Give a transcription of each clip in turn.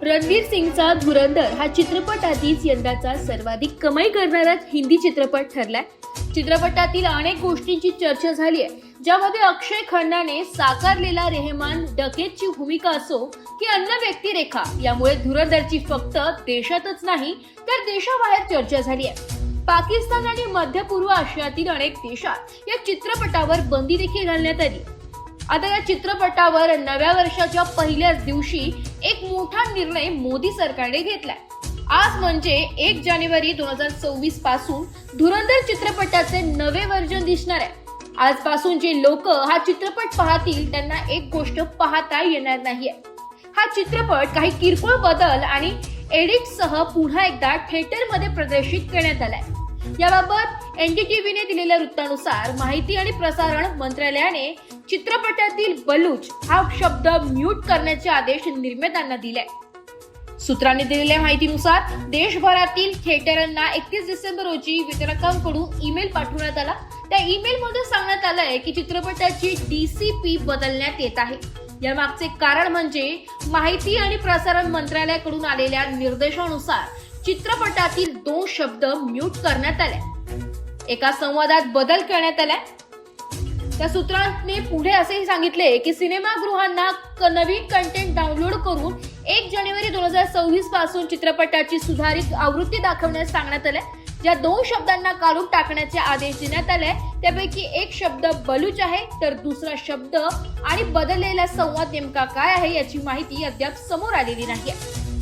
रणवीर सिंगचा धुरंधर हा चित्रपट आधीच यंदाचा सर्वाधिक कमाई करणारा हिंदी चित्रपट ठरलाय। चित्रपटातील अनेक गोष्टींची चर्चा झाली आहे, ज्यामध्ये अक्षय खन्नाने साकारलेला रेहमान डकेतची भूमिका असो की अन्य व्यक्तिरेखा, यामुळे धुरंधरची फक्त देशातच नाही तर देशाबाहेर चर्चा झाली आहे। पाकिस्तान आणि मध्य पूर्व आशियातील अनेक देशात या चित्रपटावर बंदी देखील घालण्यात आली। आता या चित्रपटावर नव्या वर्षाच्या पहिल्याच दिवशी एक मोठा निर्णय मोदी सरकारने घेतलाय। आज म्हणजे 1 जानेवारी 2024 पासून धुरंधर चित्रपटाचे नवे व्हर्जन दिसणार आहे। आजपासून जे लोक हा चित्रपट पाहतील त्यांना एक गोष्ट पाहता येणार नाहीये। हा चित्रपट काही किरकोळ बदल आणि एडिटसह पुन्हा एकदा थिएटरमध्ये प्रदर्शित करण्यात आलाय। याबाबत एनडीटीव्हीने दिलेल्या वृत्तानुसार माहिती आणि प्रसारण मंत्रालयाने चित्रपटातील बलूच हा शब्द म्यूट करण्याचे आदेश निर्मात्यांना दिले। सूत्रांनी दिलेल्या माहितीनुसार देशभरातील थिएटरांना 31 डिसेंबर रोजी वितरकांकडून ईमेल पाठवण्यात आला। त्या ईमेलमध्ये सांगण्यात आलंय की चित्रपटाची डीसीपी बदलण्यात येत आहे। यामागचे कारण म्हणजे माहिती आणि प्रसारण मंत्रालयाकडून आलेल्या निर्देशानुसार चित्रपटातील 2 शब्द म्यूट करण्यात आले। एका संवादात बदल करण्यात आलाय। त्या सूत्रांनी पुढे असेही सांगितले की सिनेमागृहांना नवीन कंटेंट डाउनलोड करून 1 जानेवारी 2024 पासून चित्रपटाची सुधारित आवृत्ती दाखवण्यास सांगण्यात आले। ज्या 2 शब्दांना काढून टाकण्याचे आदेश देण्यात आले त्यापैकी एक शब्द बलूच आहे, तर दुसरा शब्द आणि बदललेला संवाद नेमका काय आहे याची माहिती अद्याप समोर आलेली नाही।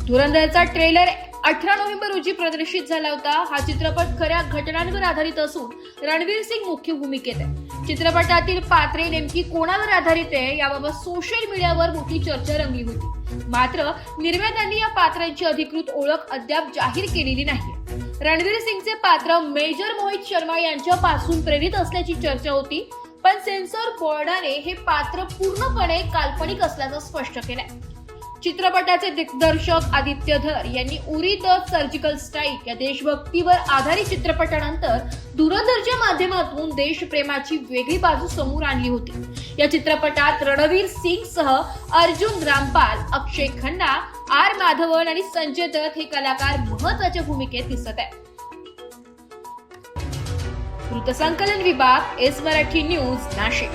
धुरंधरचा ट्रेलर 18 नोव्हेंबर रोजी प्रदर्शित झाला होता। हा चित्रपट खऱ्या घटनांवर आधारित असून रणवीर सिंग मुख्य भूमिकेत आहे। चित्रपटातील पात्रे नेमकी कोणावर आधारित आहे याबाबत सोशल मीडियावर मोठी चर्चा रंगली होती। मात्र निर्मात्यांनी या पात्रांची अधिकृत ओळख अद्याप जाहीर केलेली नाही। रणवीर सिंगचे पात्र मेजर मोहित शर्मा यांच्यापासून प्रेरित असल्याची चर्चा होती, पण सेन्सॉर बोर्डाने हे पात्र पूर्णपणे काल्पनिक असल्याचं स्पष्ट केलंय। चित्रपटाचे दिग्दर्शक आदित्य धर यांनी उरी द सर्जिकल स्ट्राइक या देशभक्तीवर आधारित चित्रपटानंतर धुरंधरच्या माध्यमातून देशप्रेमाची वेगळी बाजू समोर आणली होती। या चित्रपटात रणवीर सिंग सह अर्जुन रामपाल, अक्षय खन्ना, आर माधवन आणि संजय दत्त हे कलाकार महत्त्वाच्या भूमिकेत दिसत आहेत। वृत्तसंकलन विभाग, एस मराठी न्यूज, नाशिक।